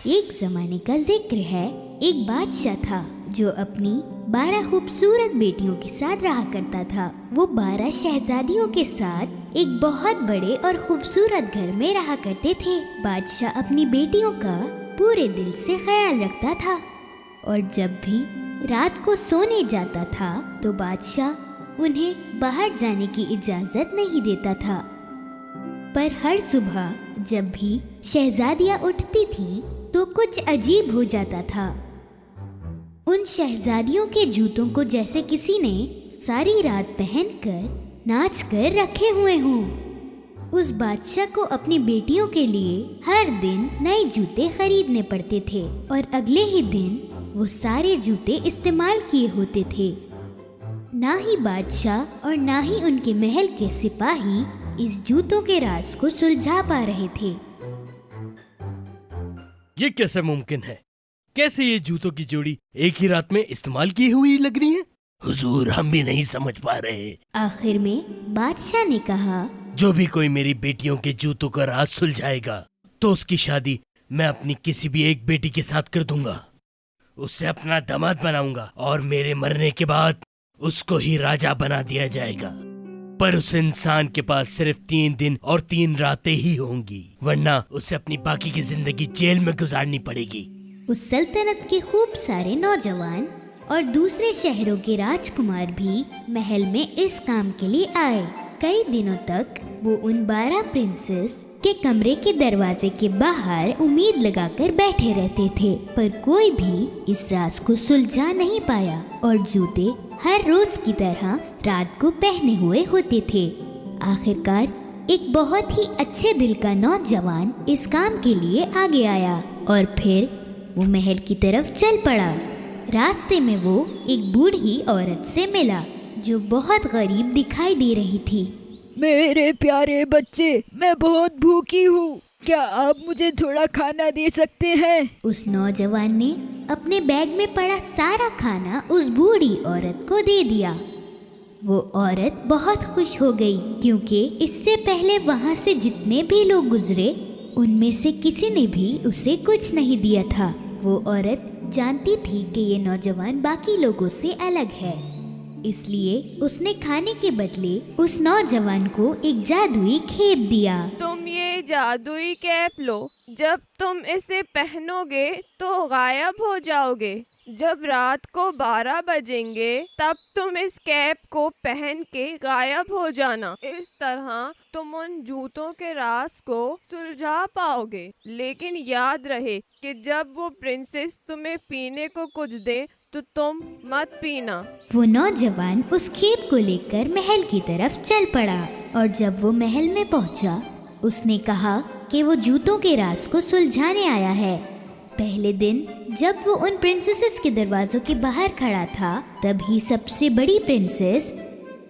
एक जमाने का जिक्र है। एक बादशाह था जो अपनी 12 खूबसूरत बेटियों के साथ रहा करता था। वो 12 शहजादियों के साथ एक बहुत बड़े और खूबसूरत घर में रहा करते थे। बादशाह अपनी बेटियों का पूरे दिल से ख्याल रखता था और जब भी रात को सोने जाता था तो बादशाह उन्हें बाहर जाने की इजाजत नहीं देता था। पर हर सुबह जब भी शहजादियाँ उठती थीं तो कुछ अजीब हो जाता था। उन शहजादियों के जूतों को जैसे किसी ने सारी रात पहनकर नाच कर रखे हुए हों। उस बादशाह को अपनी बेटियों के लिए हर दिन नए जूते खरीदने पड़ते थे और अगले ही दिन वो सारे जूते इस्तेमाल किए होते थे। ना ही बादशाह और ना ही उनके महल के सिपाही इस जूतों के राज को सुलझा पा रहे थे। ये कैसे मुमकिन है? कैसे ये जूतों की जोड़ी एक ही रात में इस्तेमाल की हुई लग रही है? हुजूर, हम भी नहीं समझ पा रहे। आखिर में बादशाह ने कहा, जो भी कोई मेरी बेटियों के जूतों का राज सुलझाएगा तो उसकी शादी मैं अपनी किसी भी एक बेटी के साथ कर दूंगा। उससे अपना दामाद बनाऊंगा और मेरे मरने के बाद उसको ही राजा बना दिया जाएगा। पर उस इंसान के पास सिर्फ 3 दिन और 3 रातें ही होंगी, वरना उसे अपनी बाकी की जिंदगी जेल में गुजारनी पड़ेगी। उस सल्तनत के खूब सारे नौजवान और दूसरे शहरों के राजकुमार भी महल में इस काम के लिए आए। कई दिनों तक वो उन 12 प्रिंसेस के कमरे के दरवाजे के बाहर उम्मीद लगाकर बैठे रहते थे, पर कोई भी इस राज को सुलझा नहीं पाया और जूते हर रोज की तरह रात को पहने हुए होते थे। आखिरकार एक बहुत ही अच्छे दिल का नौजवान इस काम के लिए आगे आया और फिर वो महल की तरफ चल पड़ा। रास्ते में वो एक बूढ़ी औरत से मिला जो बहुत गरीब दिखाई दे रही थी। मेरे प्यारे बच्चे, मैं बहुत भूखी हूँ, क्या आप मुझे थोड़ा खाना दे सकते हैं? उस नौजवान ने अपने बैग में पड़ा सारा खाना उस बूढ़ी औरत को दे दिया। वो औरत बहुत खुश हो गई क्योंकि इससे पहले वहाँ से जितने भी लोग गुजरे उनमें से किसी ने भी उसे कुछ नहीं दिया था। वो औरत जानती थी कि ये नौजवान बाकी लोगों से अलग है, इसलिए उसने खाने के बदले उस नौजवान को एक जादुई खेप दिया। तुम ये जादुई कैप लो, जब तुम इसे पहनोगे तो गायब हो जाओगे। जब रात को 12 बजेंगे तब तुम इस कैप को पहन के गायब हो जाना। इस तरह तुम उन जूतों के राज को सुलझा पाओगे। लेकिन याद रहे कि जब वो प्रिंसेस तुम्हें पीने को कुछ दे तो तुम मत पीना। वो नौजवान उस खेप को लेकर महल की तरफ चल पड़ा और जब वो महल में पहुंचा उसने कहा कि वो जूतों के राज को सुलझाने आया है। पहले दिन जब वो उन प्रिंसेसेस के दरवाजों के बाहर खड़ा था तभी सबसे बड़ी प्रिंसेस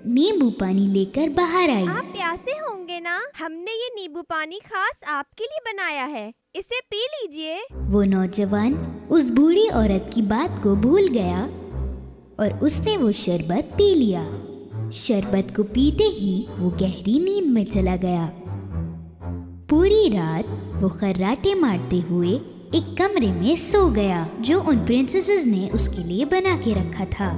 नींबू पानी लेकर बाहर आई। आप प्यासे होंगे ना? हमने ये नींबू पानी खास आपके लिए बनाया है, इसे पी लीजिए। वो नौजवान उस बूढ़ी औरत की बात को भूल गया और उसने वो शरबत पी लिया। शरबत को पीते ही वो गहरी नींद में चला गया। पूरी रात वो खर्राटे मारते हुए एक कमरे में सो गया जो उन प्रिंसेसेस ने उसके लिए बना के रखा था।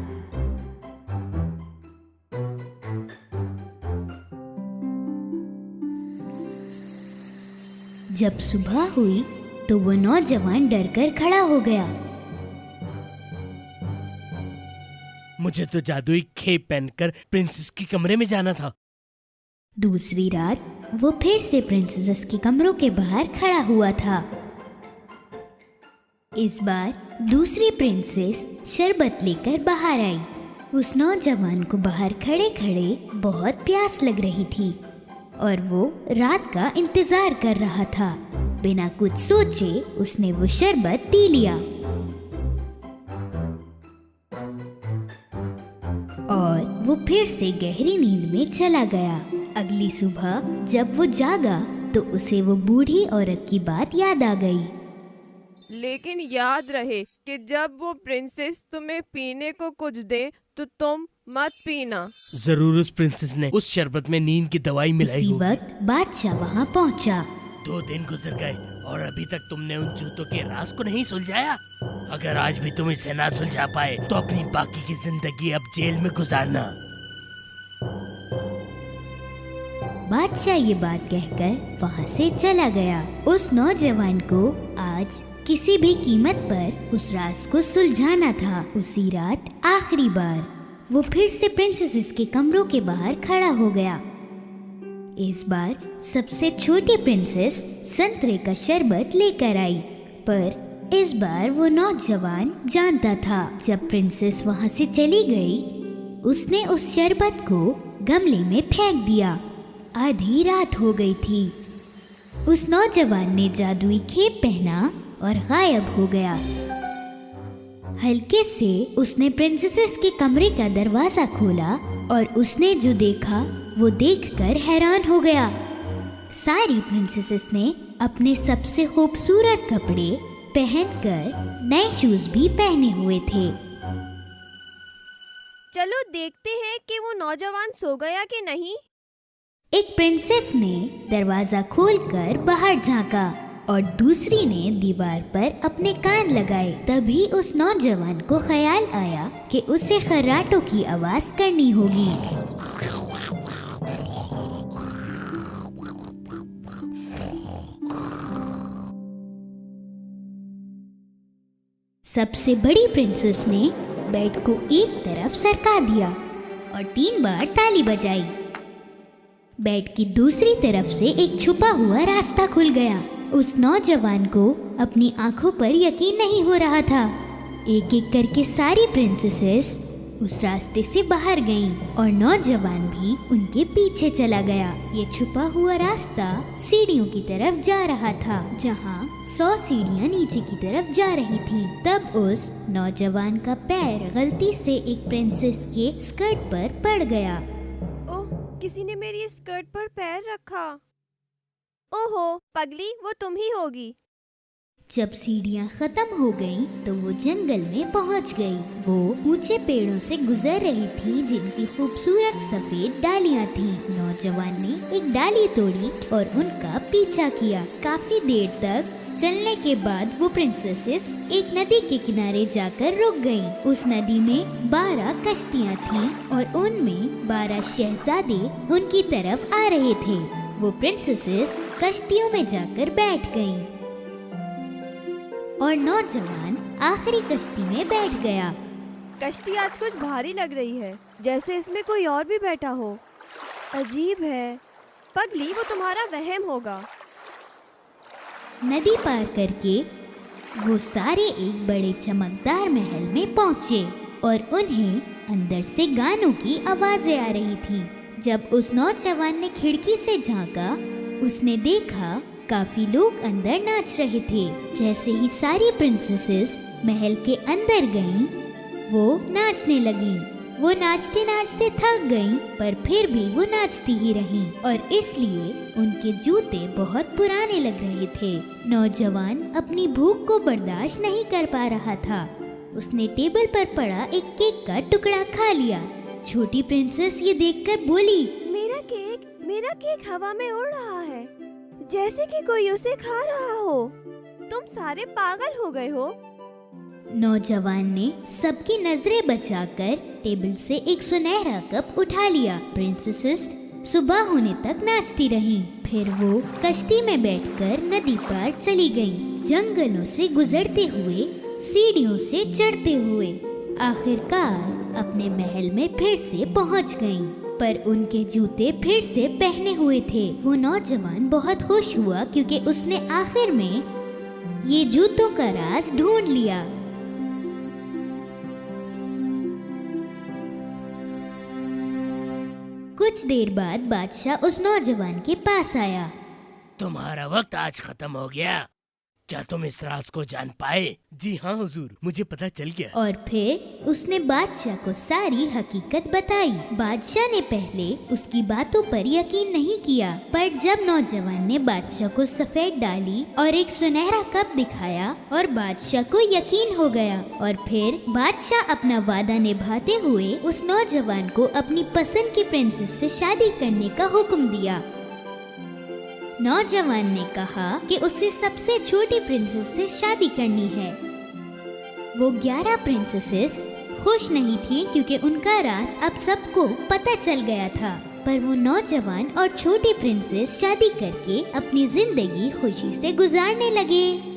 जब सुबह हुई तो वो नौजवान डरकर खड़ा हो गया। मुझे तो जादुई खेप पहनकर प्रिंसेस के कमरे में जाना था। दूसरी रात वो फिर से प्रिंसेस के कमरों के बाहर खड़ा हुआ था। इस बार दूसरी प्रिंसेस शरबत लेकर बाहर आई। उस नौजवान को बाहर खड़े खड़े बहुत प्यास लग रही थी और वो रात का इंतजार कर रहा था। बिना कुछ सोचे उसने वो शरबत पी लिया और वो फिर से गहरी नींद में चला गया। अगली सुबह जब वो जागा तो उसे वो बूढ़ी औरत की बात याद आ गई। लेकिन याद रहे कि जब वो प्रिंसेस तुम्हें पीने को कुछ दे तो तुम मत पीना। जरूर उस प्रिंसेस ने उस शरबत में नींद की दवाई मिलाई उसी होगी। वक्त बादशाह वहाँ पहुँचा। 2 दिन गुजर गए और अभी तक तुमने उन जूतों के राज को नहीं सुलझाया। अगर आज भी तुम इसे ना सुलझा पाए तो अपनी बाकी की जिंदगी अब जेल में गुजारना। बादशाह ये बात कहकर वहाँ से चला गया। उस नौजवान को आज किसी भी कीमत पर उस राज को सुलझाना था। उसी रात आखिरी बार वो फिर से प्रिंसेसेस के कमरों के बाहर खड़ा हो गया। इस बार सबसे छोटी प्रिंसेस संतरे का शरबत लेकर आई, पर इस बार वो नौजवान जानता था जब प्रिंसेस वहाँ से चली गई उसने उस शरबत को गमले में फेंक दिया। आधी रात हो गई थी। उस नौजवान ने जादुई खेप पहना और गायब हो गया। हल्के से उसने प्रिंसेसेस के कमरे का दरवाजा खोला और उसने जो देखा वो देखकर हैरान हो गया। सारी प्रिंसेसेस ने अपने सबसे खूबसूरत कपड़े पहनकर नए शूज भी पहने हुए थे। चलो देखते हैं कि वो नौजवान सो गया कि नहीं। एक प्रिंसेस ने दरवाजा खोलकर बाहर झांका और दूसरी ने दीवार पर अपने कान लगाए। तभी उस नौजवान को ख्याल आया कि उसे खर्राटों की आवाज करनी होगी। सबसे बड़ी प्रिंसेस ने बेड को एक तरफ सरका दिया और 3 बार ताली बजाई। बेड की दूसरी तरफ से एक छुपा हुआ रास्ता खुल गया। उस नौजवान को अपनी आंखों पर यकीन नहीं हो रहा था। एक एक करके सारी प्रिंसेसेस उस रास्ते से बाहर गईं और नौजवान भी उनके पीछे चला गया। ये छुपा हुआ रास्ता सीढ़ियों की तरफ जा रहा था, जहाँ 100 सीढ़ियाँ नीचे की तरफ जा रही थी। तब उस नौजवान का पैर गलती से एक प्रिंसेस के स्कर्ट पर पड़ गया। किसी ने मेरी स्कर्ट पर पैर रखा। ओहो पगली, वो तुम ही होगी। जब सीढ़ियाँ खत्म हो गईं, तो वो जंगल में पहुँच गई। वो ऊंचे पेड़ों से गुजर रही थी जिनकी खूबसूरत सफेद डालियाँ थीं। नौजवान ने एक डाली तोड़ी और उनका पीछा किया। काफी देर तक चलने के बाद वो प्रिंसेसेस एक नदी के किनारे जाकर रुक गईं। उस नदी में 12 कश्तियाँ थीं और उनमें 12 शहजादे उनकी तरफ आ रहे थे। वो प्रिंसेसेस कश्तियों में जाकर बैठ गईं और नौजवान आखिरी कश्ती में बैठ गया। कश्ती आज कुछ भारी लग रही है, जैसे इसमें कोई और भी बैठा हो। अजीब है। पगली, वो तुम्हारा वहम होगा। नदी पार करके वो सारे एक बड़े चमकदार महल में पहुँचे और उन्हें अंदर से गानों की आवाजें आ रही थी। जब उस नौजवान ने खिड़की से झांका, उसने देखा काफी लोग अंदर नाच रहे थे। जैसे ही सारी प्रिंसेसेस महल के अंदर गईं, वो नाचने लगीं। वो नाचते नाचते थक गईं, पर फिर भी वो नाचती ही रहीं और इसलिए उनके जूते बहुत पुराने लग रहे थे। नौजवान अपनी भूख को बर्दाश्त नहीं कर पा रहा था। उसने टेबल पर पड़ा एक केक का टुकड़ा खा लिया। छोटी प्रिंसेस ये देखकर बोली, मेरा केक हवा में उड़ रहा है, जैसे कि कोई उसे खा रहा हो। तुम सारे पागल हो गए हो। नौजवान ने सबकी नजरें बचाकर टेबल से एक सुनहरा कप उठा लिया। प्रिंसेसेस सुबह होने तक नाचती रहीं। फिर वो कश्ती में बैठकर नदी पार चली गईं, जंगलों से गुजरते हुए, सीढ़ियों से चढ़ते हुए, आखिरकार अपने महल में फिर से पहुंच गईं। पर उनके जूते फिर से पहने हुए थे। वो नौजवान बहुत खुश हुआ क्योंकि उसने आखिर में ये जूतों का राज ढूंढ लिया। कुछ देर बाद बादशाह उस नौजवान के पास आया। तुम्हारा वक्त आज खत्म हो गया। क्या तुम इस राज को जान पाए? जी हाँ हुजूर, मुझे पता चल गया। और फिर उसने बादशाह को सारी हकीकत बताई। बादशाह ने पहले उसकी बातों पर यकीन नहीं किया, पर जब नौजवान ने बादशाह को सफेद डाली और एक सुनहरा कप दिखाया और बादशाह को यकीन हो गया। और फिर बादशाह अपना वादा निभाते हुए उस नौजवान को अपनी पसंद की प्रिंसेस से शादी करने का हुक्म दिया। नौजवान ने कहा कि उसे सबसे छोटी प्रिंसेस से शादी करनी है। वो 11 प्रिंसेसेस खुश नहीं थी क्योंकि उनका राज अब सबको पता चल गया था, पर वो नौजवान और छोटी प्रिंसेस शादी करके अपनी जिंदगी खुशी से गुजारने लगे।